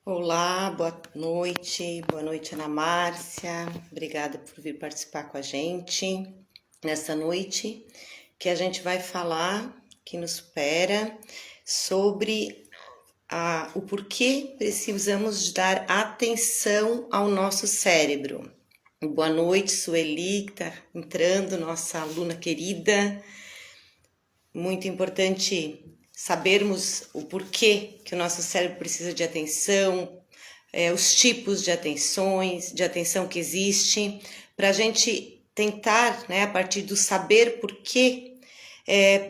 Olá, boa noite Ana Márcia, obrigada por vir participar com a gente nessa noite, que a gente vai falar, que nos supera, sobre o porquê precisamos dar atenção ao nosso cérebro. Boa noite, Sueli, que está entrando, nossa aluna querida. Muito importante sabermos o porquê que o nosso cérebro precisa de atenção, os tipos de atenção que existe, para a gente tentar, né, a partir do saber porquê,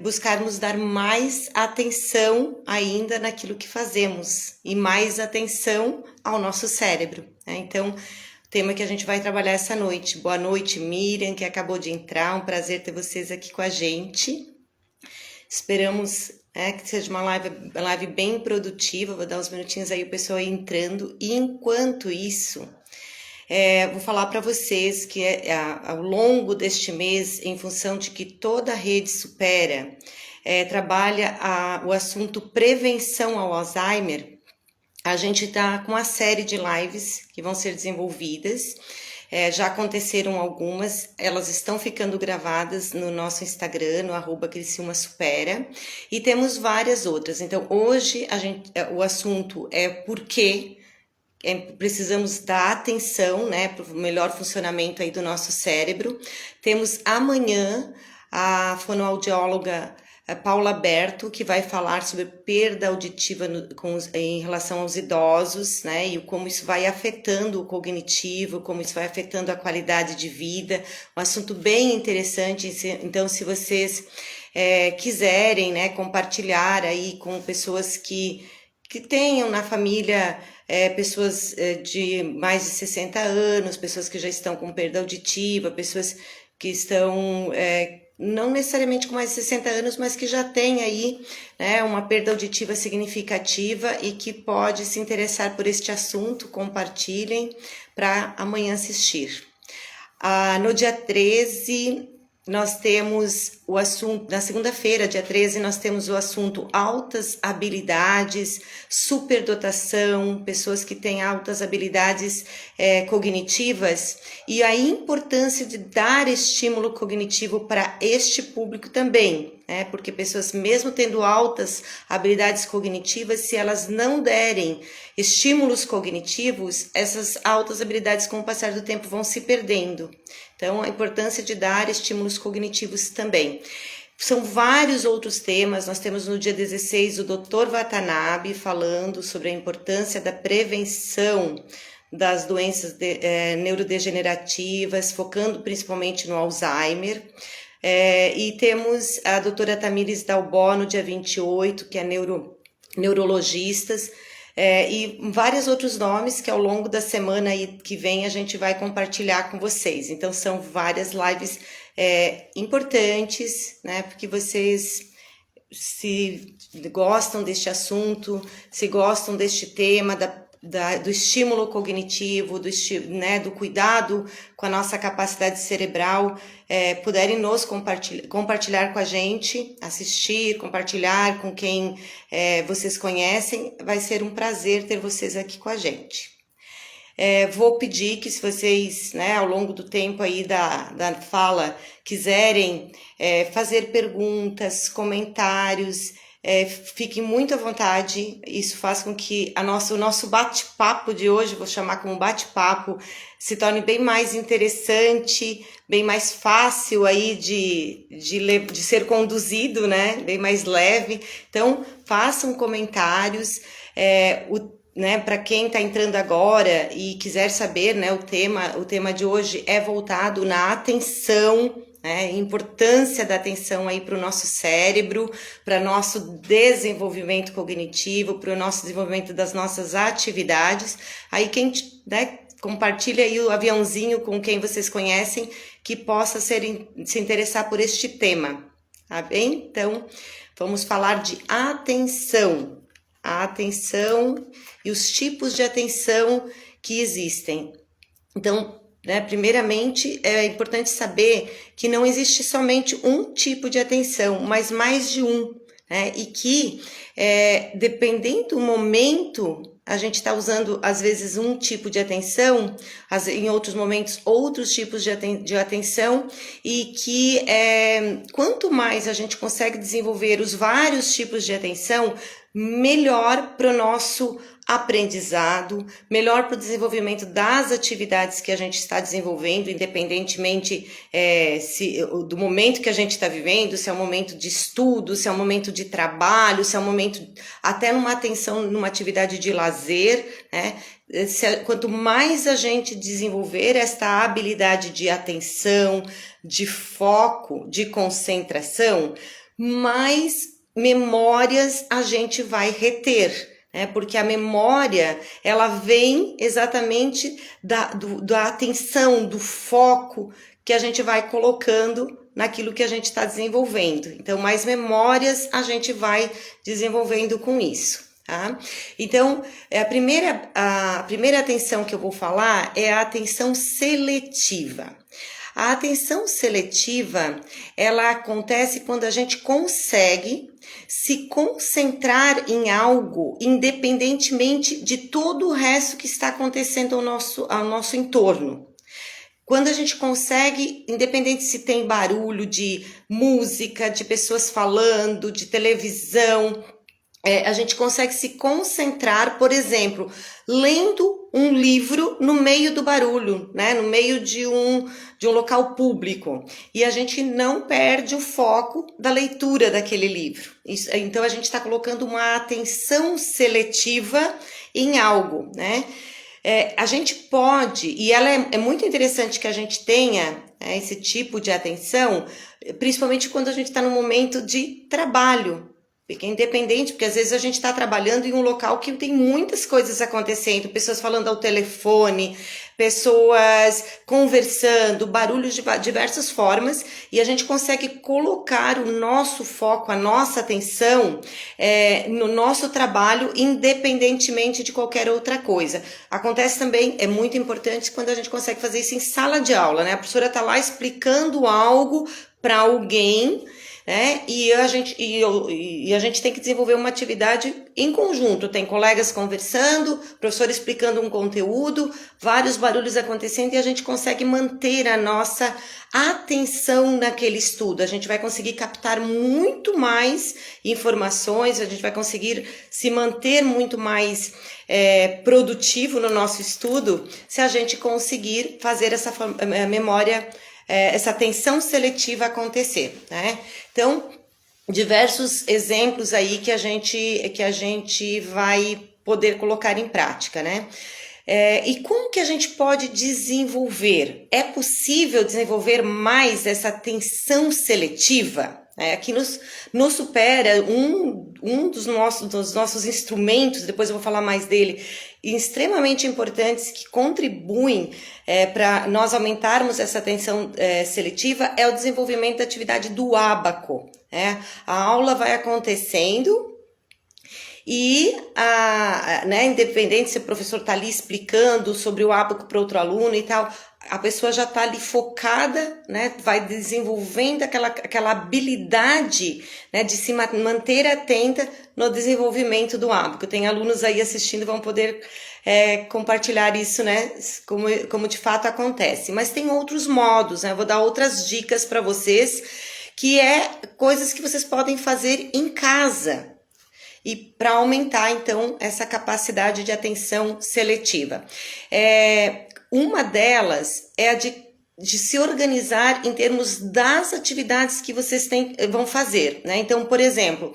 buscarmos dar mais atenção ainda naquilo que fazemos e mais atenção ao nosso cérebro, né? Então, o tema que a gente vai trabalhar essa noite. Boa noite, Miriam, que acabou de entrar. Um prazer ter vocês aqui com a gente. Esperamos que seja uma live bem produtiva. Vou dar uns minutinhos aí o pessoal aí entrando. E enquanto isso, vou falar para vocês que ao longo deste mês, em função de que toda a rede supera, trabalha o assunto prevenção ao Alzheimer, a gente está com uma série de lives que vão ser desenvolvidas. Já aconteceram algumas, elas estão ficando gravadas no nosso Instagram, no @criciumasupera, e temos várias outras. Então, hoje o assunto é por que precisamos dar atenção, né, para o melhor funcionamento aí do nosso cérebro. Temos amanhã a fonoaudióloga Paula Berto, que vai falar sobre perda auditiva em relação aos idosos, né, e como isso vai afetando o cognitivo, como isso vai afetando a qualidade de vida. Um assunto bem interessante. Então, se vocês quiserem, né, compartilhar aí com pessoas que tenham na família pessoas de mais de 60 anos, pessoas que já estão com perda auditiva, pessoas que estão não necessariamente com mais de 60 anos, mas que já tem aí, né, uma perda auditiva significativa e que pode se interessar por este assunto. Compartilhem para amanhã assistir. No dia 13, nós temos o assunto, na segunda-feira, dia 13, nós temos o assunto altas habilidades, superdotação, pessoas que têm altas habilidades cognitivas, e a importância de dar estímulo cognitivo para este público também, né? Porque pessoas, mesmo tendo altas habilidades cognitivas, se elas não derem estímulos cognitivos, essas altas habilidades, com o passar do tempo, vão se perdendo. Então, a importância de dar estímulos cognitivos também. São vários outros temas. Nós temos no dia 16 o Dr. Watanabe falando sobre a importância da prevenção das doenças neurodegenerativas, focando principalmente no Alzheimer. E temos a doutora Tamires Dalbó no dia 28, que é neurologistas, e vários outros nomes que ao longo da semana aí que vem a gente vai compartilhar com vocês. Então, são várias lives importantes, né? Porque vocês, se gostam deste assunto, se gostam deste tema, do estímulo cognitivo, do cuidado com a nossa capacidade cerebral, puderem nos compartilhar com a gente, assistir, compartilhar com quem vocês conhecem, vai ser um prazer ter vocês aqui com a gente. Vou pedir que, se vocês, né, ao longo do tempo aí da fala, quiserem fazer perguntas, comentários, fiquem muito à vontade. Isso faz com que o nosso bate-papo de hoje, vou chamar como bate-papo, se torne bem mais interessante, bem mais fácil aí de ser conduzido, né? Bem mais leve. Então, façam comentários. Né, para quem está entrando agora e quiser saber, né, o tema de hoje é voltado na atenção, né, importância da atenção aí para o nosso cérebro, para nosso desenvolvimento cognitivo, para o nosso desenvolvimento das nossas atividades. Aí quem, né, compartilha aí o aviãozinho com quem vocês conhecem que possa se interessar por este tema, tá bem? Então, vamos falar de atenção. A atenção e os tipos de atenção que existem. Então, né, primeiramente, é importante saber que não existe somente um tipo de atenção, mas mais de um, né? E que, dependendo do momento a gente está usando, às vezes, um tipo de atenção, em outros momentos, outros tipos de atenção, e que quanto mais a gente consegue desenvolver os vários tipos de atenção, melhor para o nosso aprendizado, melhor para o desenvolvimento das atividades que a gente está desenvolvendo, independentemente do momento que a gente está vivendo, se é um momento de estudo, se é um momento de trabalho, se é um momento até numa atenção, numa atividade de lazer, né? Quanto mais a gente desenvolver esta habilidade de atenção, de foco, de concentração, mais memórias a gente vai reter, né? Porque a memória, ela vem exatamente da atenção, do foco que a gente vai colocando naquilo que a gente está desenvolvendo. Então, mais memórias a gente vai desenvolvendo com isso. Tá? Então, a primeira atenção que eu vou falar é a atenção seletiva. A atenção seletiva, ela acontece quando a gente consegue se concentrar em algo, independentemente de todo o resto que está acontecendo ao nosso entorno. Quando a gente consegue, independente se tem barulho de música, de pessoas falando, de televisão, a gente consegue se concentrar, por exemplo, lendo um livro no meio do barulho, né? No meio de um local público. E a gente não perde o foco da leitura daquele livro. Então, a gente está colocando uma atenção seletiva em algo, né? A gente pode, e ela é muito interessante que a gente tenha esse tipo de atenção, principalmente quando a gente está no momento de trabalho. Fica independente, porque às vezes a gente está trabalhando em um local que tem muitas coisas acontecendo, pessoas falando ao telefone, pessoas conversando, barulhos de diversas formas, e a gente consegue colocar o nosso foco, a nossa atenção no nosso trabalho, independentemente de qualquer outra coisa. Acontece também, é muito importante quando a gente consegue fazer isso em sala de aula, né? A professora está lá explicando algo para alguém, né? E a gente tem que desenvolver uma atividade em conjunto, tem colegas conversando, professor explicando um conteúdo, vários barulhos acontecendo, e a gente consegue manter a nossa atenção naquele estudo. A gente vai conseguir captar muito mais informações, a gente vai conseguir se manter muito mais produtivo no nosso estudo, se a gente conseguir fazer essa memória, essa atenção seletiva acontecer, né? Então, diversos exemplos aí que a gente vai poder colocar em prática, né? E como que a gente pode desenvolver? É possível desenvolver mais essa atenção seletiva? Aqui nos Supera, um dos nossos instrumentos, depois eu vou falar mais dele, extremamente importantes que contribuem para nós aumentarmos essa atenção seletiva, é o desenvolvimento da atividade do ábaco. A aula vai acontecendo e, independente se o professor está ali explicando sobre o ábaco para outro aluno e tal, a pessoa já está ali focada, né? Vai desenvolvendo aquela habilidade, né, de se manter atenta no desenvolvimento do ábaco. Tem alunos aí assistindo, vão poder compartilhar isso, né, como de fato acontece. Mas tem outros modos, né? Eu vou dar outras dicas para vocês, que coisas que vocês podem fazer em casa, e para aumentar, então, essa capacidade de atenção seletiva. Uma delas é a de se organizar em termos das atividades que vocês vão fazer, né? Então, por exemplo,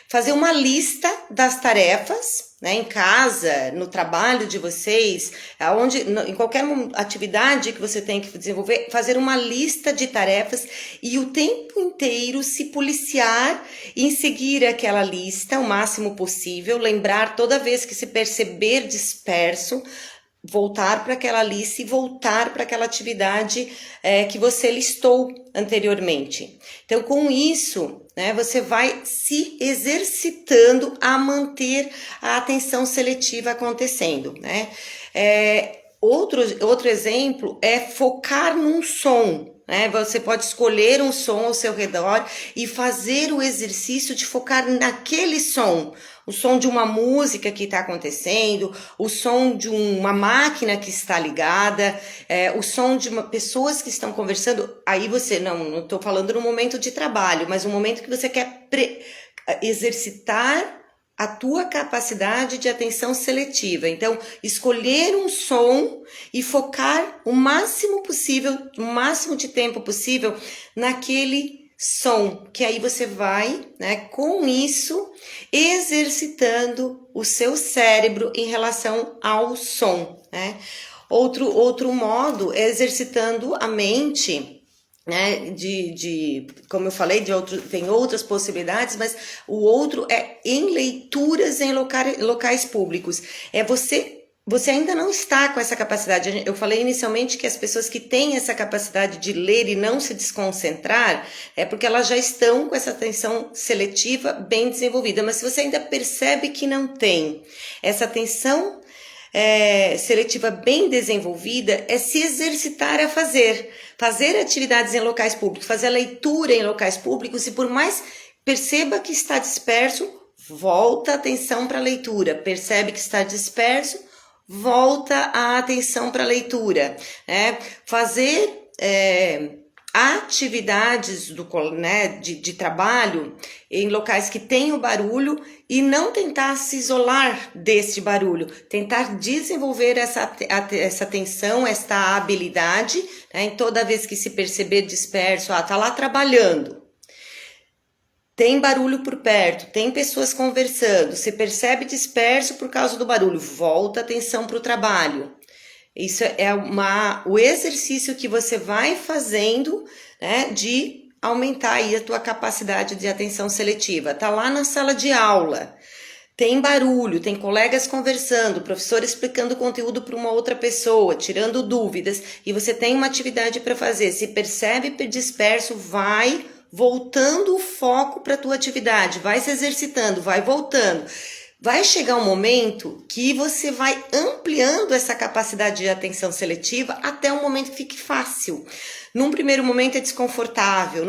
fazer uma lista das tarefas, né, em casa, no trabalho de vocês, em qualquer atividade que você tem que desenvolver, fazer uma lista de tarefas e o tempo inteiro se policiar em seguir aquela lista o máximo possível, lembrar toda vez que se perceber disperso, voltar para aquela lista e voltar para aquela atividade que você listou anteriormente. Então, com isso, né, você vai se exercitando a manter a atenção seletiva acontecendo, né? Outro exemplo é focar num som. né? Você pode escolher um som ao seu redor e fazer o exercício de focar naquele som. O som de uma música que está acontecendo, o som de uma máquina que está ligada, o som de pessoas que estão conversando. Aí você, não estou falando no momento de trabalho, mas no momento que você quer exercitar a tua capacidade de atenção seletiva. Então, escolher um som e focar o máximo possível, o máximo de tempo possível naquele som, que aí você vai, né, com isso, exercitando o seu cérebro em relação ao som, né? Outro modo é exercitando a mente, né, como eu falei, tem outras possibilidades, mas o outro é em leituras em locais públicos. Você ainda não está com essa capacidade. Eu falei inicialmente que as pessoas que têm essa capacidade de ler e não se desconcentrar é porque elas já estão com essa atenção seletiva bem desenvolvida. Mas se você ainda percebe que não tem essa atenção seletiva bem desenvolvida, é se exercitar a fazer atividades em locais públicos, fazer a leitura em locais públicos, e por mais perceba que está disperso, volta a atenção para a leitura, percebe que está disperso, volta a atenção para a leitura, né? Fazer atividades de trabalho em locais que tenham barulho e não tentar se isolar desse barulho, tentar desenvolver essa atenção, esta habilidade, né? Em toda vez que se perceber disperso, tá lá trabalhando, tem barulho por perto, tem pessoas conversando, se percebe disperso por causa do barulho, volta a atenção para o trabalho. Isso é o exercício que você vai fazendo, né, de aumentar aí a tua capacidade de atenção seletiva. Tá lá na sala de aula, tem barulho, tem colegas conversando, professor explicando conteúdo para uma outra pessoa, tirando dúvidas, e você tem uma atividade para fazer. Se percebe disperso, vai voltando o foco para a tua atividade, vai se exercitando, vai voltando. Vai chegar um momento que você vai ampliando essa capacidade de atenção seletiva até um momento que fique fácil. Num primeiro momento é desconfortável,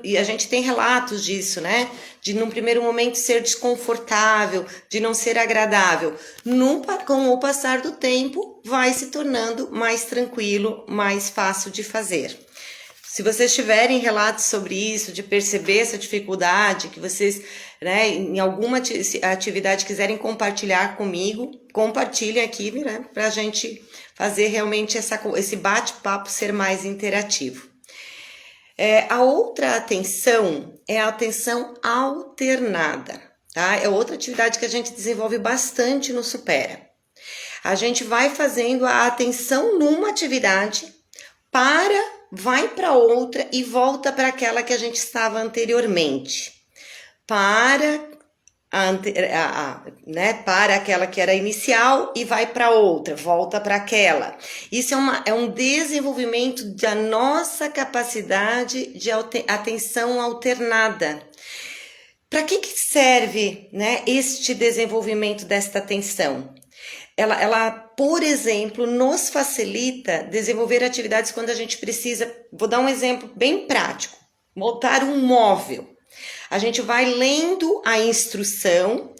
e a gente tem relatos disso, né? De num primeiro momento ser desconfortável, de não ser agradável. Com o passar do tempo, vai se tornando mais tranquilo, mais fácil de fazer. Se vocês tiverem relatos sobre isso, de perceber essa dificuldade, que vocês, né, em alguma atividade quiserem compartilhar comigo, compartilhem aqui, né, para a gente fazer realmente esse bate-papo ser mais interativo. A outra atenção é a atenção alternada, tá? É outra atividade que a gente desenvolve bastante no Supera. A gente vai fazendo a atenção numa atividade, vai para outra e volta para aquela que a gente estava anteriormente. Para aquela que era inicial e vai para outra, volta para aquela. Isso é um desenvolvimento da nossa capacidade de atenção alternada. Para que serve, né, este desenvolvimento desta atenção? Ela, por exemplo, nos facilita desenvolver atividades quando a gente precisa. Vou dar um exemplo bem prático: montar um móvel. A gente vai lendo a instrução,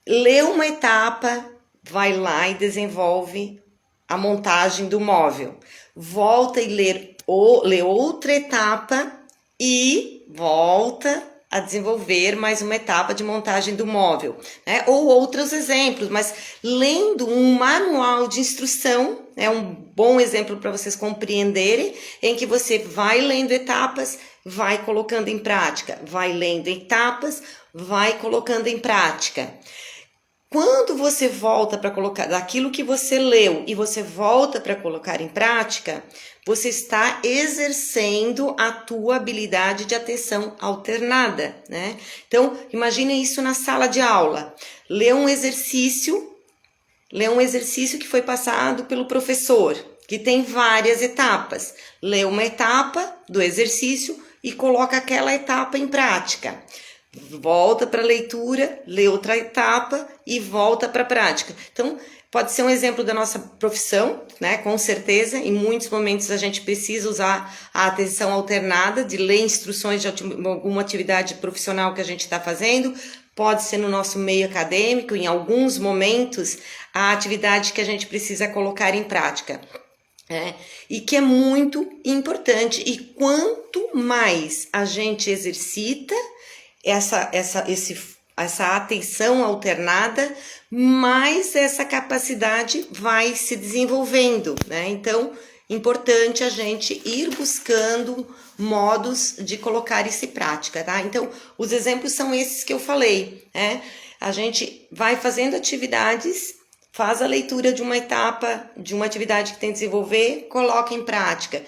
lê uma etapa, vai lá e desenvolve a montagem do móvel. Volta e lê outra etapa e volta a desenvolver mais uma etapa de montagem do móvel, né? Ou outros exemplos, mas lendo um manual de instrução é um bom exemplo para vocês compreenderem, em que você vai lendo etapas, vai colocando em prática, vai lendo etapas, vai colocando em prática. Quando você volta para colocar daquilo que você leu e você volta para colocar em prática, você está exercendo a tua habilidade de atenção alternada, né? Então, imagine isso na sala de aula. Lê um exercício que foi passado pelo professor, que tem várias etapas. Lê uma etapa do exercício e coloca aquela etapa em prática. volta para a leitura, lê outra etapa e volta para a prática. Então, pode ser um exemplo da nossa profissão, né? Com certeza, em muitos momentos a gente precisa usar a atenção alternada, de ler instruções de alguma atividade profissional que a gente está fazendo. Pode ser no nosso meio acadêmico, em alguns momentos, a atividade que a gente precisa colocar em prática. E que é muito importante. E quanto mais a gente exercita essa atenção alternada, mais essa capacidade vai se desenvolvendo, né? Então, importante a gente ir buscando modos de colocar isso em prática, tá? Então, os exemplos são esses que eu falei, né? A gente vai fazendo atividades, faz a leitura de uma etapa, de uma atividade que tem que desenvolver, coloca em prática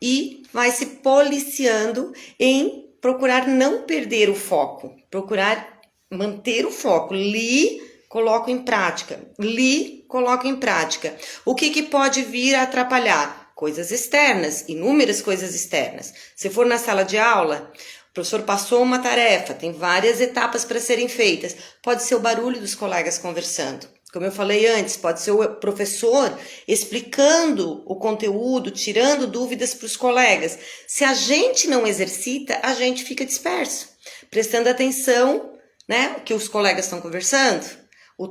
e vai se policiando em procurar não perder o foco, procurar manter o foco. Li, coloco em prática. Li, coloco em prática. O que pode vir a atrapalhar? Coisas externas, inúmeras coisas externas. Se for na sala de aula, o professor passou uma tarefa, tem várias etapas para serem feitas. Pode ser o barulho dos colegas conversando. Como eu falei antes, pode ser o professor explicando o conteúdo, tirando dúvidas para os colegas. Se a gente não exercita, a gente fica disperso, prestando atenção, né, o que os colegas estão conversando,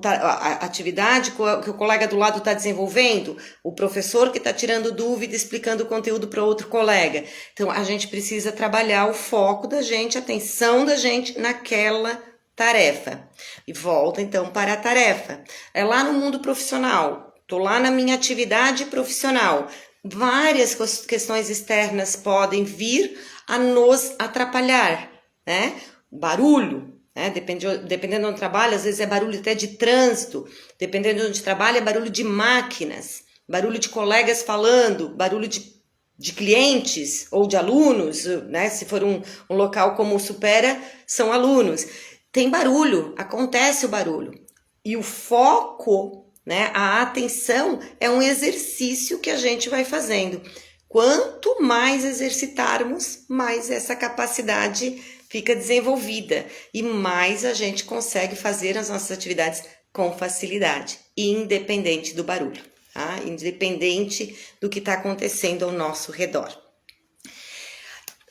a atividade que o colega do lado está desenvolvendo, o professor que está tirando dúvida, explicando o conteúdo para outro colega. Então, a gente precisa trabalhar o foco da gente, a atenção da gente naquela tarefa. E volta então para a tarefa. É lá no mundo profissional, estou lá na minha atividade profissional. Várias questões externas podem vir a nos atrapalhar, né? Barulho, né? Dependendo de onde trabalha, às vezes é barulho até de trânsito, dependendo de onde trabalha, é barulho de máquinas, barulho de colegas falando, barulho de clientes ou de alunos, né? Se for um local como o Supera, são alunos. Tem barulho, acontece o barulho. E o foco, né, a atenção é um exercício que a gente vai fazendo. Quanto mais exercitarmos, mais essa capacidade fica desenvolvida e mais a gente consegue fazer as nossas atividades com facilidade, independente do barulho, tá? Independente do que está acontecendo ao nosso redor.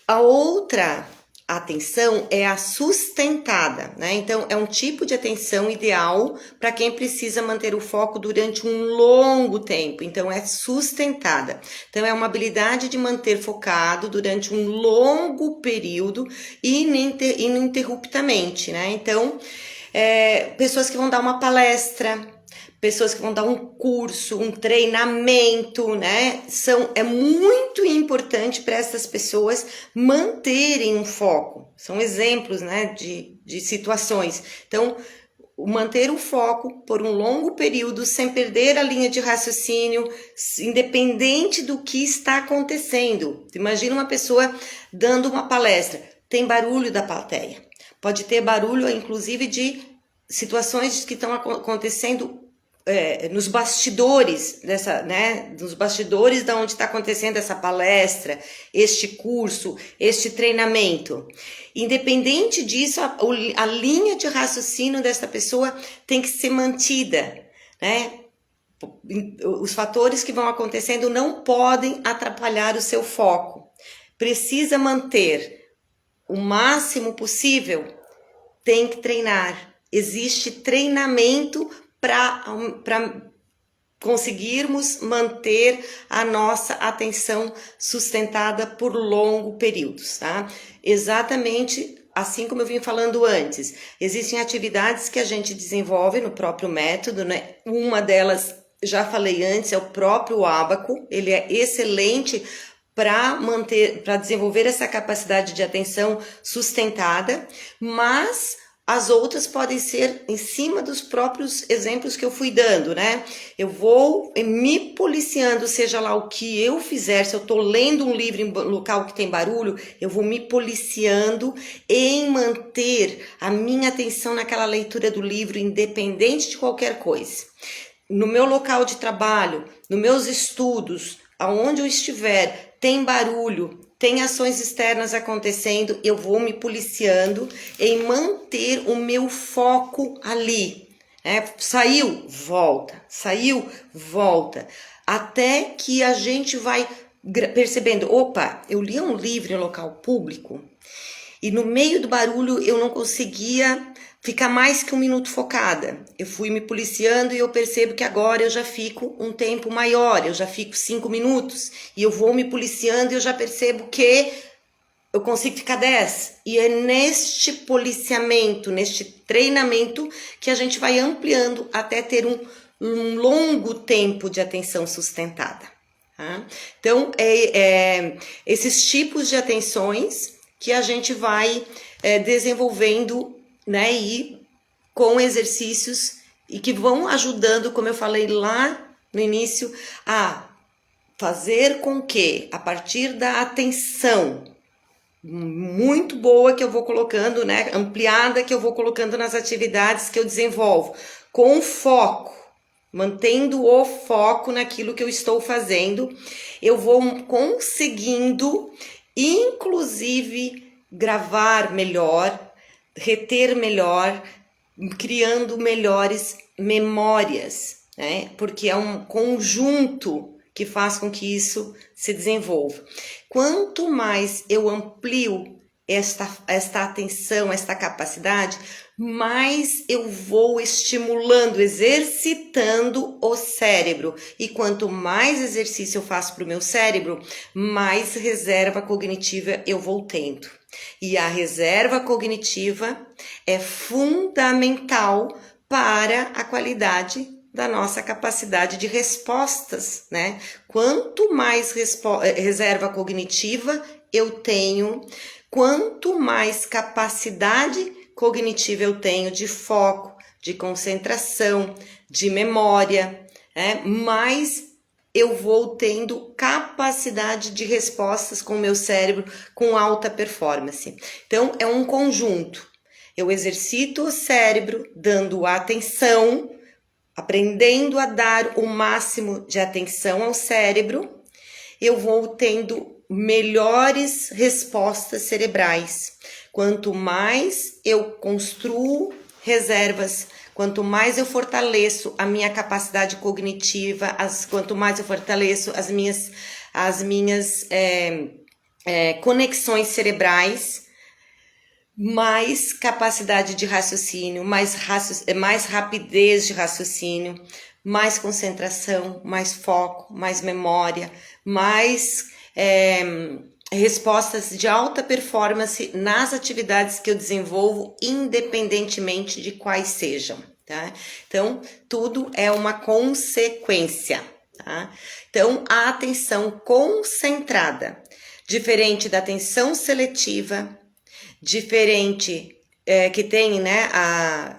A outra atenção é a sustentada, né? Então, é um tipo de atenção ideal para quem precisa manter o foco durante um longo tempo. Então, é sustentada. Então, é uma habilidade de manter focado durante um longo período ininterruptamente, né? Então, pessoas que vão dar uma palestra, pessoas que vão dar um curso, um treinamento, né? É muito importante para essas pessoas manterem um foco. São exemplos, né, de situações. Então, manter o foco por um longo período, sem perder a linha de raciocínio, independente do que está acontecendo. Imagina uma pessoa dando uma palestra, tem barulho da plateia. Pode ter barulho, inclusive, de situações que estão acontecendo nos bastidores nos bastidores da onde está acontecendo essa palestra, este curso, este treinamento. Independente disso, a linha de raciocínio dessa pessoa tem que ser mantida, né? Os fatores que vão acontecendo não podem atrapalhar o seu foco. Precisa manter o máximo possível, tem que treinar. Existe treinamento para conseguirmos manter a nossa atenção sustentada por longos períodos, tá? Exatamente assim como eu vim falando antes. Existem atividades que a gente desenvolve no próprio método, né? Uma delas, já falei antes, é o próprio ábaco. Ele é excelente para desenvolver essa capacidade de atenção sustentada, mas as outras podem ser em cima dos próprios exemplos que eu fui dando, né? Eu vou me policiando, seja lá o que eu fizer, se eu estou lendo um livro em local que tem barulho, eu vou me policiando em manter a minha atenção naquela leitura do livro, independente de qualquer coisa. No meu local de trabalho, nos meus estudos, aonde eu estiver, tem barulho, tem ações externas acontecendo, eu vou me policiando em manter o meu foco ali. Saiu, volta, até que a gente vai percebendo, opa, eu li um livro em local público e no meio do barulho eu não conseguia ficar mais que 1 minuto focada. Eu fui me policiando e eu percebo que agora eu já fico um tempo maior, eu já fico 5 minutos e eu vou me policiando e eu já percebo que eu consigo ficar 10. E é neste policiamento, neste treinamento que a gente vai ampliando até ter um longo tempo de atenção sustentada. Tá? Então, esses tipos de atenções que a gente vai desenvolvendo, né, e com exercícios e que vão ajudando, como eu falei lá no início, a fazer com que, a partir da atenção muito boa que eu vou colocando, né, ampliada que eu vou colocando nas atividades que eu desenvolvo, com foco, mantendo o foco naquilo que eu estou fazendo, eu vou conseguindo, inclusive, gravar melhor, reter melhor, criando melhores memórias, né? Porque é um conjunto que faz com que isso se desenvolva. Quanto mais eu amplio esta atenção, esta capacidade, mais eu vou estimulando, exercitando o cérebro. E quanto mais exercício eu faço para o meu cérebro, mais reserva cognitiva eu vou tendo. E a reserva cognitiva é fundamental para a qualidade da nossa capacidade de respostas, né? Quanto mais reserva cognitiva eu tenho, quanto mais capacidade cognitiva eu tenho de foco, de concentração, de memória, mais eu vou tendo capacidade de respostas com o meu cérebro com alta performance. Então, é um conjunto. Eu exercito o cérebro dando atenção, aprendendo a dar o máximo de atenção ao cérebro, eu vou tendo melhores respostas cerebrais. Quanto mais eu construo reservas, quanto mais eu fortaleço a minha capacidade cognitiva, quanto mais eu fortaleço as minhas conexões cerebrais, mais capacidade de raciocínio, mais rapidez de raciocínio, mais concentração, mais foco, mais memória, mais respostas de alta performance nas atividades que eu desenvolvo, independentemente de quais sejam, tá? Então, tudo é uma consequência, tá? Então, a atenção concentrada, diferente da atenção seletiva, diferente que tem, né,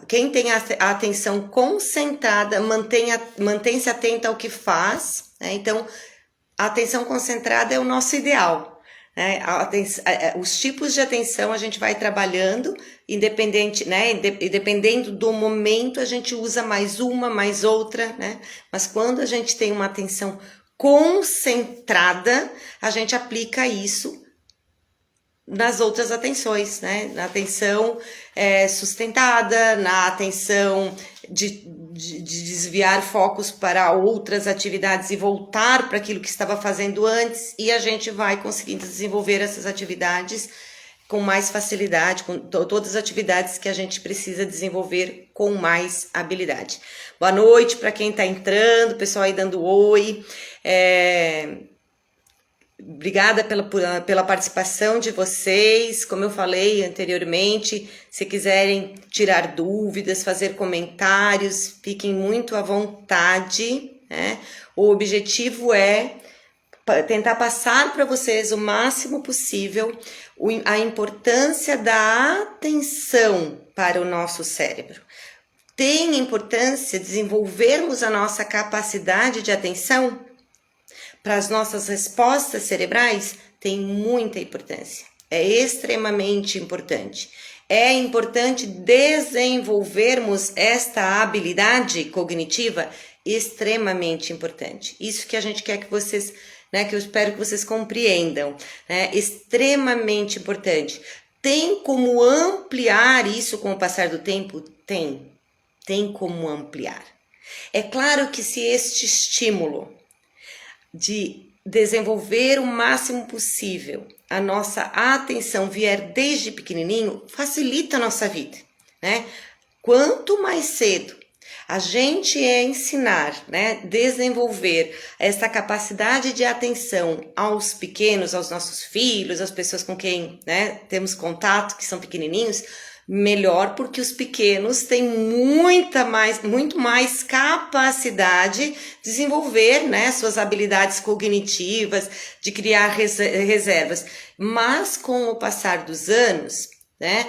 quem tem a atenção concentrada mantém-se atenta ao que faz, né? Então a atenção concentrada é o nosso ideal, né? Os tipos de atenção a gente vai trabalhando independente, né, dependendo do momento a gente usa mais uma, mais outra, né? Mas quando a gente tem uma atenção concentrada, a gente aplica isso nas outras atenções, né? Na atenção sustentada, na atenção de desviar focos para outras atividades e voltar para aquilo que estava fazendo antes, e a gente vai conseguindo desenvolver essas atividades com mais facilidade, com todas as atividades que a gente precisa desenvolver com mais habilidade. Boa noite para quem está entrando, pessoal aí dando oi. Obrigada pela participação de vocês. Como eu falei anteriormente, se quiserem tirar dúvidas, fazer comentários, fiquem muito à vontade, né? O objetivo é tentar passar para vocês o máximo possível a importância da atenção para o nosso cérebro. Tem importância desenvolvermos a nossa capacidade de atenção para as nossas respostas cerebrais? Tem muita importância, é extremamente importante. É importante desenvolvermos esta habilidade cognitiva, extremamente importante. Isso que a gente quer que vocês né, que eu espero que vocês compreendam, né, extremamente importante. Tem como ampliar isso com o passar do tempo? Tem como ampliar. É claro que se este estímulo de desenvolver o máximo possível a nossa atenção vier desde pequenininho, facilita a nossa vida, né? Quanto mais cedo a gente ensinar, né, desenvolver essa capacidade de atenção aos pequenos, aos nossos filhos, às pessoas com quem, né, temos contato, que são pequenininhos, melhor, porque os pequenos têm muito mais capacidade de desenvolver, né, suas habilidades cognitivas, de criar reservas. Mas com o passar dos anos, né,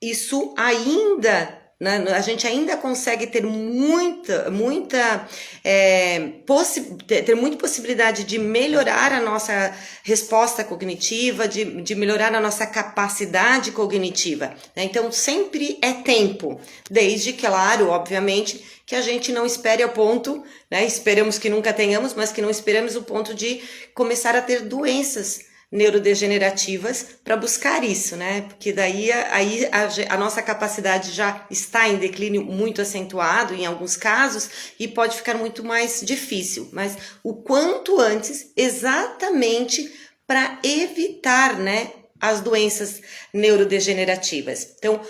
isso ainda, né, a gente ainda consegue ter muita possibilidade de melhorar a nossa resposta cognitiva, de melhorar a nossa capacidade cognitiva, né? Então sempre é tempo, desde que, claro, obviamente, que a gente não espere ao ponto, né, esperamos que nunca tenhamos, mas que não esperamos o ponto de começar a ter doenças neurodegenerativas para buscar isso, né? Porque daí a nossa capacidade já está em declínio muito acentuado em alguns casos e pode ficar muito mais difícil, mas o quanto antes, exatamente para evitar, né, as doenças neurodegenerativas. Então,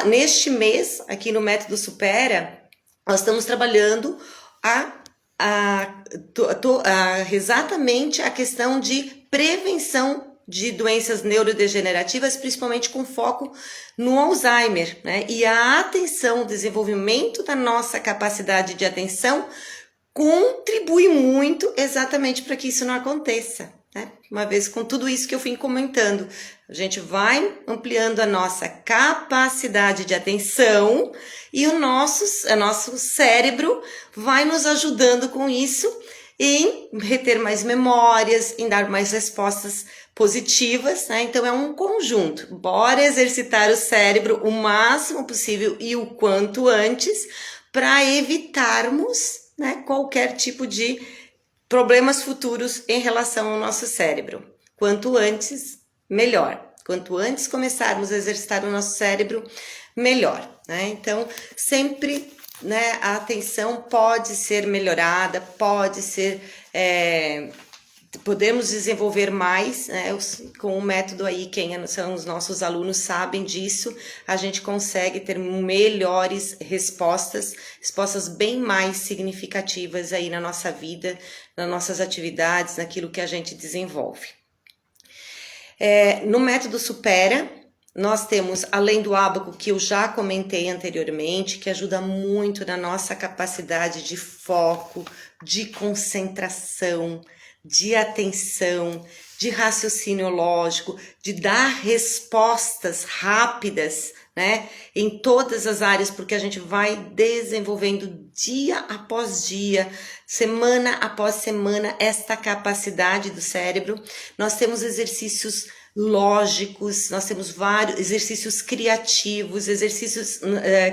neste mês, aqui no Método Supera, nós estamos trabalhando exatamente a questão de prevenção de doenças neurodegenerativas, principalmente com foco no Alzheimer, né? E a atenção, o desenvolvimento da nossa capacidade de atenção contribui muito exatamente para que isso não aconteça, né? Uma vez com tudo isso que eu fui comentando, a gente vai ampliando a nossa capacidade de atenção e o nosso cérebro vai nos ajudando com isso em reter mais memórias, em dar mais respostas positivas, né? Então é um conjunto. Bora exercitar o cérebro o máximo possível e o quanto antes para evitarmos, né, qualquer tipo de problemas futuros em relação ao nosso cérebro. Quanto antes, melhor. Quanto antes começarmos a exercitar o nosso cérebro, melhor, né? Então, sempre, né, a atenção pode ser melhorada, podemos desenvolver mais, né, com o método aí, quem são os nossos alunos sabem disso, a gente consegue ter melhores respostas bem mais significativas aí na nossa vida, nas nossas atividades, naquilo que a gente desenvolve. No Método Supera, nós temos, além do ábaco que eu já comentei anteriormente, que ajuda muito na nossa capacidade de foco, de concentração, de atenção, de raciocínio lógico, de dar respostas rápidas, né, em todas as áreas, porque a gente vai desenvolvendo dia após dia, semana após semana, esta capacidade do cérebro. Nós temos exercícios lógicos, nós temos vários exercícios criativos, exercícios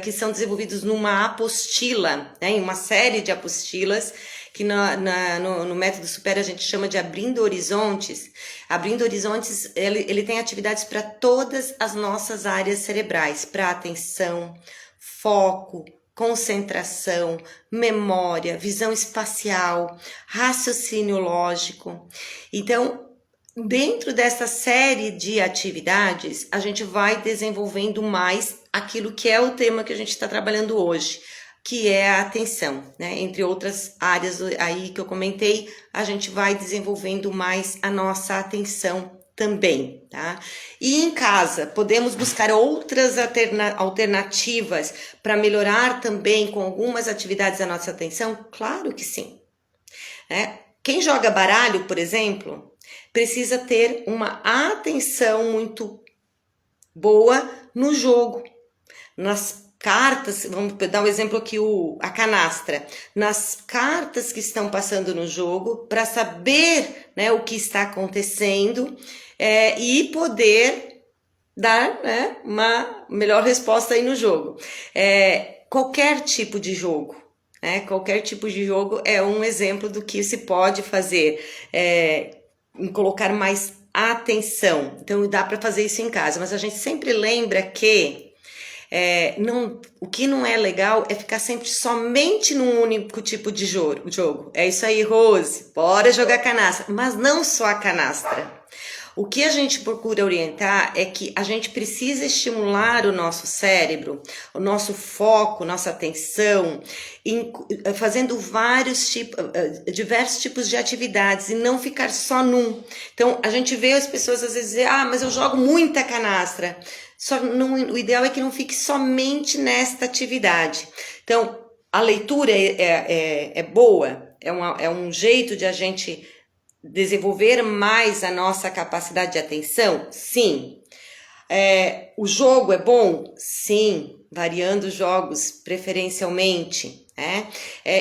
que são desenvolvidos numa apostila, né, em uma série de apostilas, que no Método Supera a gente chama de Abrindo Horizontes. Abrindo Horizontes, ele tem atividades para todas as nossas áreas cerebrais, para atenção, foco, concentração, memória, visão espacial, raciocínio lógico. Então, dentro dessa série de atividades, a gente vai desenvolvendo mais aquilo que é o tema que a gente está trabalhando hoje, que é a atenção, né? Entre outras áreas aí que eu comentei, a gente vai desenvolvendo mais a nossa atenção também, tá? E em casa, podemos buscar outras alternativas para melhorar também com algumas atividades a nossa atenção? Claro que sim, né? Quem joga baralho, por exemplo, precisa ter uma atenção muito boa no jogo, nas cartas, vamos dar um exemplo aqui, a canastra, nas cartas que estão passando no jogo, para saber, né, o que está acontecendo e poder dar, né, uma melhor resposta aí no jogo. Qualquer tipo de jogo, né? Qualquer tipo de jogo é um exemplo do que se pode fazer, em colocar mais atenção. Então dá para fazer isso em casa, mas a gente sempre lembra que o que não é legal é ficar sempre somente num único tipo de jogo. É isso aí, Rose, bora jogar canastra, mas não só a canastra. O que a gente procura orientar é que a gente precisa estimular o nosso cérebro, o nosso foco, nossa atenção, fazendo diversos tipos de atividades e não ficar só num. Então, a gente vê as pessoas às vezes dizer, mas eu jogo muita canastra. O ideal é que não fique somente nesta atividade. Então, a leitura é boa, é um jeito de a gente desenvolver mais a nossa capacidade de atenção? Sim. O jogo é bom? Sim. Variando os jogos, preferencialmente.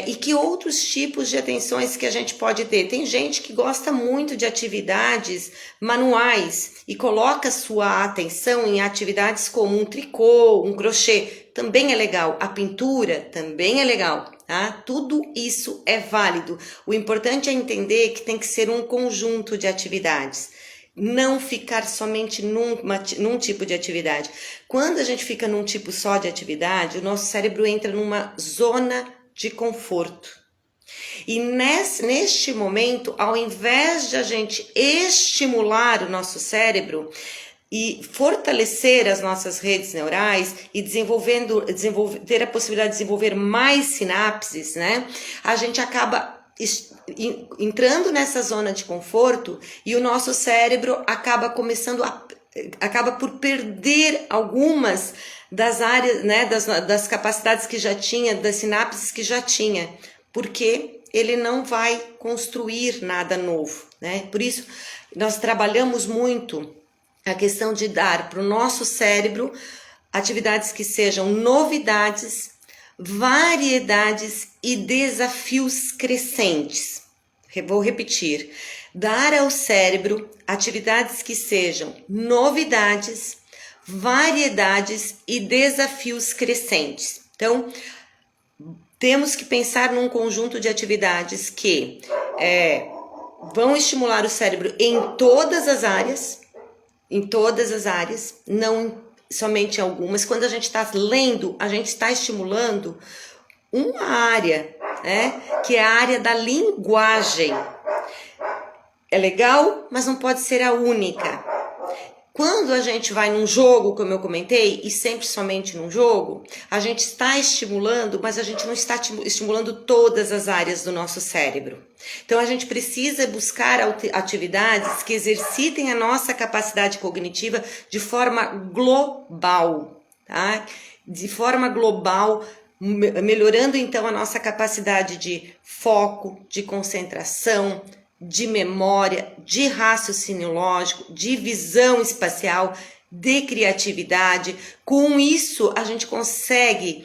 E que outros tipos de atenções que a gente pode ter? Tem gente que gosta muito de atividades manuais e coloca sua atenção em atividades como um tricô, um crochê. Também é legal. A pintura também é legal. Tá? Tudo isso é válido. O importante é entender que tem que ser um conjunto de atividades. Não ficar somente num tipo de atividade. Quando a gente fica num tipo só de atividade, o nosso cérebro entra numa zona de conforto. E neste momento, ao invés de a gente estimular o nosso cérebro e fortalecer as nossas redes neurais e ter a possibilidade de desenvolver mais sinapses, né? A gente acaba entrando nessa zona de conforto e o nosso cérebro acaba por perder algumas das áreas, né, das capacidades que já tinha, das sinapses que já tinha, porque ele não vai construir nada novo, né? Por isso, nós trabalhamos muito a questão de dar para o nosso cérebro atividades que sejam novidades, variedades e desafios crescentes. Vou repetir. Dar ao cérebro atividades que sejam novidades, variedades e desafios crescentes. Então, temos que pensar num conjunto de atividades que vão estimular o cérebro em todas as áreas, não somente algumas. Quando a gente está lendo, a gente está estimulando uma área, né, que é a área da linguagem. É legal, mas não pode ser a única. Quando a gente vai num jogo, como eu comentei, e sempre somente num jogo, a gente está estimulando, mas a gente não está estimulando todas as áreas do nosso cérebro. Então, a gente precisa buscar atividades que exercitem a nossa capacidade cognitiva de forma global, tá? De forma global, melhorando então a nossa capacidade de foco, de concentração, de memória, de raciocínio lógico, de visão espacial, de criatividade. Com isso, a gente consegue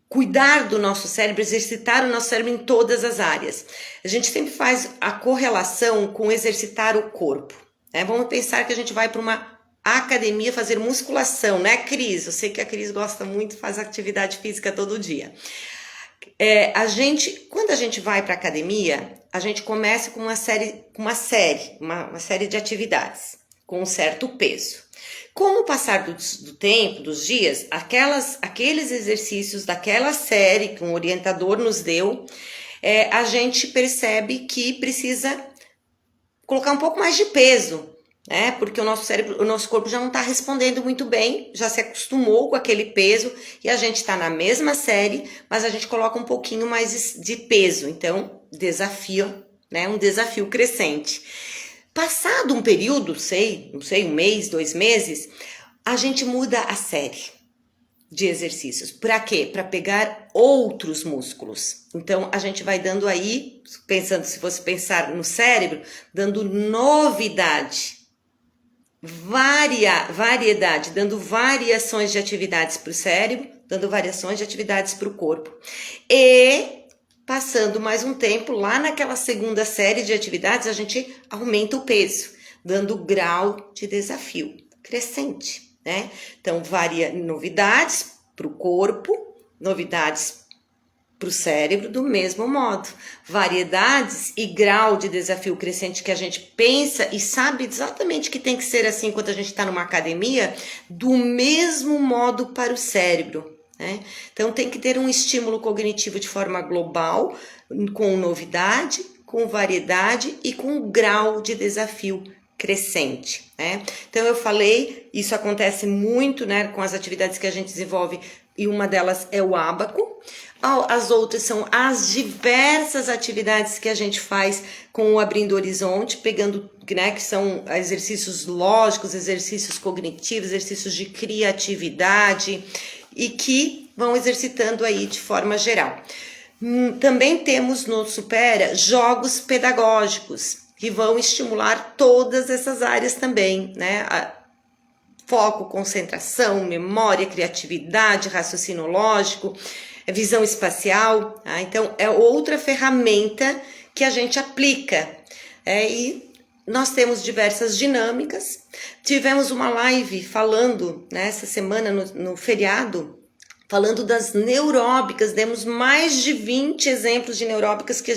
cuidar do nosso cérebro, exercitar o nosso cérebro em todas as áreas. A gente sempre faz a correlação com exercitar o corpo, né? Vamos pensar que a gente vai para uma academia fazer musculação, né, Cris? Eu sei que a Cris gosta muito, faz atividade física todo dia. Quando a gente vai para a academia, a gente começa com uma série de atividades com um certo peso. Com o passar do tempo, dos dias, aqueles exercícios daquela série que um orientador nos deu, a gente percebe que precisa colocar um pouco mais de peso, né? Porque o nosso corpo já não está respondendo muito bem, já se acostumou com aquele peso e a gente está na mesma série, mas a gente coloca um pouquinho mais de peso. Então, desafio, né? Um desafio crescente. Passado um período, não sei, 1 mês, 2 meses, a gente muda a série de exercícios. Para quê? Para pegar outros músculos. Então, a gente vai dando aí, se fosse pensar no cérebro, dando novidade, variedade, dando variações de atividades para o cérebro, dando variações de atividades para o corpo. E passando mais um tempo, lá naquela segunda série de atividades, a gente aumenta o peso, dando grau de desafio crescente, né? Então, novidades para o corpo, novidades para o cérebro do mesmo modo. Variedades e grau de desafio crescente que a gente pensa e sabe exatamente que tem que ser assim quando a gente está numa academia, do mesmo modo para o cérebro. Né? Então tem que ter um estímulo cognitivo de forma global, com novidade, com variedade e com grau de desafio crescente. Né? Então eu falei, isso acontece muito, né, com as atividades que a gente desenvolve, e uma delas é o ábaco. As outras são as diversas atividades que a gente faz com o Abrindo Horizonte, pegando, né, que são exercícios lógicos, exercícios cognitivos, exercícios de criatividade, e que vão exercitando aí de forma geral. Também temos no Supera jogos pedagógicos, que vão estimular todas essas áreas também, né? Foco, concentração, memória, criatividade, raciocínio lógico, visão espacial. Tá? Então, é outra ferramenta que a gente aplica. E nós temos diversas dinâmicas. Tivemos uma live falando, né, essa semana, no feriado, falando das neuróbicas. Demos mais de 20 exemplos de neuróbicas que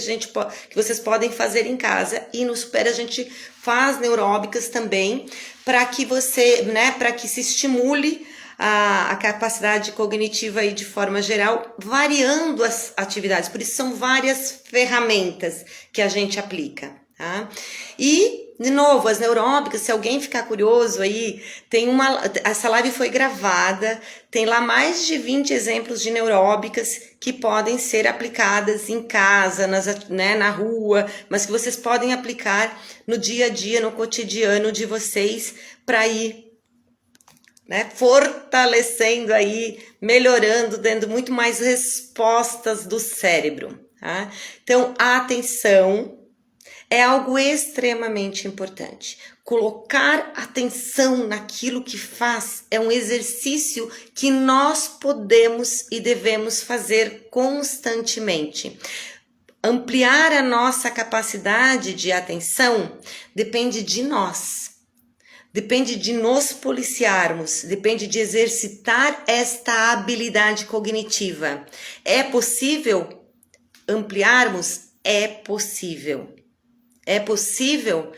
vocês podem fazer em casa, e no Supera a gente faz neuróbicas também para que você, né, para que se estimule a capacidade cognitiva aí de forma geral, variando as atividades. Por isso são várias ferramentas que a gente aplica. Tá? E, de novo, as neuróbicas, se alguém ficar curioso aí, essa live foi gravada, tem lá mais de 20 exemplos de neuróbicas que podem ser aplicadas em casa, né, na rua, mas que vocês podem aplicar no dia a dia, no cotidiano de vocês, para ir, né, fortalecendo aí, melhorando, dando muito mais respostas do cérebro. Tá? Então, a atenção é algo extremamente importante. Colocar atenção naquilo que faz é um exercício que nós podemos e devemos fazer constantemente. Ampliar a nossa capacidade de atenção depende de nós. Depende de nos policiarmos, depende de exercitar esta habilidade cognitiva. É possível ampliarmos? É possível. É possível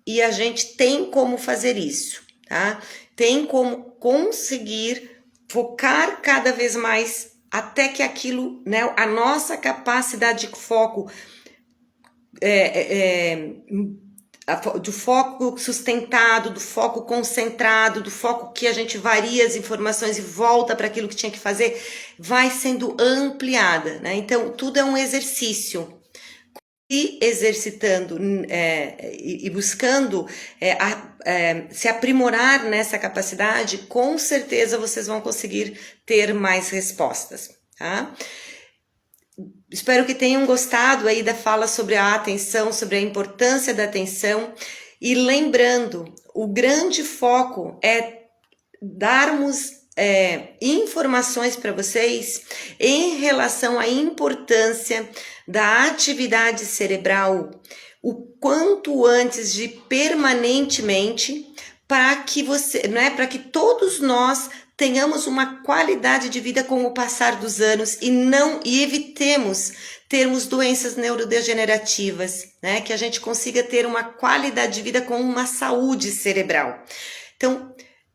e a gente tem como fazer isso, tá? Tem como conseguir focar cada vez mais até que aquilo, né, a nossa capacidade de foco, do foco sustentado, do foco concentrado, do foco que a gente varia as informações e volta para aquilo que tinha que fazer, vai sendo ampliada, né? Então, tudo é um exercício. E exercitando e buscando se aprimorar nessa capacidade, com certeza vocês vão conseguir ter mais respostas, tá? Espero que tenham gostado aí da fala sobre a atenção, sobre a importância da atenção, e lembrando, o grande foco é darmos informações para vocês em relação à importância da atividade cerebral o quanto antes de permanentemente, para que para que todos nós tenhamos uma qualidade de vida com o passar dos anos e evitemos termos doenças neurodegenerativas, né? Que a gente consiga ter uma qualidade de vida com uma saúde cerebral. Então,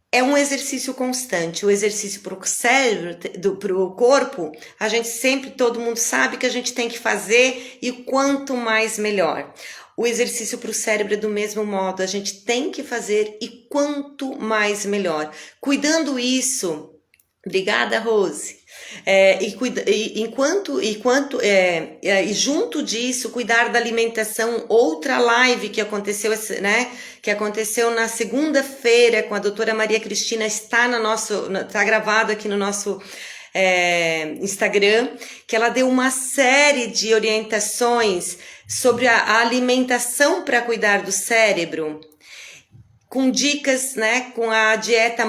é um exercício constante. O exercício para o cérebro, para o corpo, a gente sempre, todo mundo sabe que a gente tem que fazer, e quanto mais melhor. O exercício para o cérebro é do mesmo modo, a gente tem que fazer e quanto mais melhor. Cuidando isso, obrigada, Rose. E junto disso, cuidar da alimentação. Outra live que aconteceu, né, que aconteceu na segunda-feira com a doutora Maria Cristina, está gravado aqui no nosso Instagram, que ela deu uma série de orientações sobre a alimentação para cuidar do cérebro, com dicas, né, com a dieta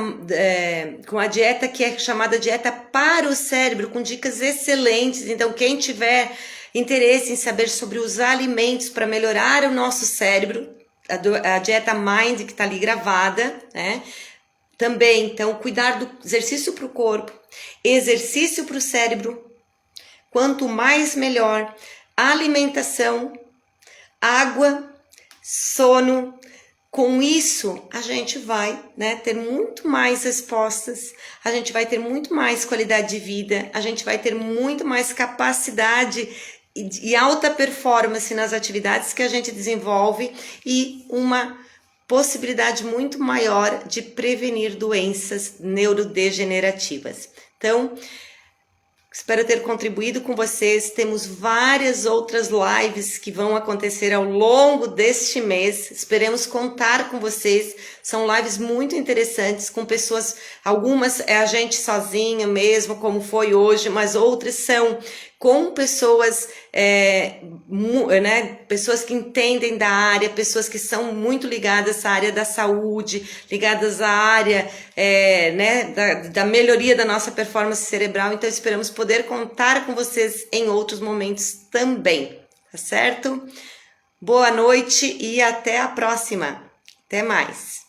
que é chamada dieta para o cérebro, com dicas excelentes. Então, quem tiver interesse em saber sobre os alimentos para melhorar o nosso cérebro, a dieta Mind, que está ali gravada, né? Também, então, cuidar do exercício para o corpo, exercício para o cérebro, Quanto mais, melhor. Alimentação, água, sono. Com isso, a gente vai, né, ter muito mais respostas, a gente vai ter muito mais qualidade de vida, a gente vai ter muito mais capacidade e alta performance nas atividades que a gente desenvolve e uma possibilidade muito maior de prevenir doenças neurodegenerativas. Então, espero ter contribuído com vocês. Temos várias outras lives que vão acontecer ao longo deste mês. Esperemos contar com vocês. São lives muito interessantes com pessoas, algumas é a gente sozinha mesmo, como foi hoje, mas outras são com pessoas, pessoas que entendem da área, pessoas que são muito ligadas à área da saúde, ligadas à área da melhoria da nossa performance cerebral. Então, esperamos poder contar com vocês em outros momentos também, tá certo? Boa noite e até a próxima. Até mais.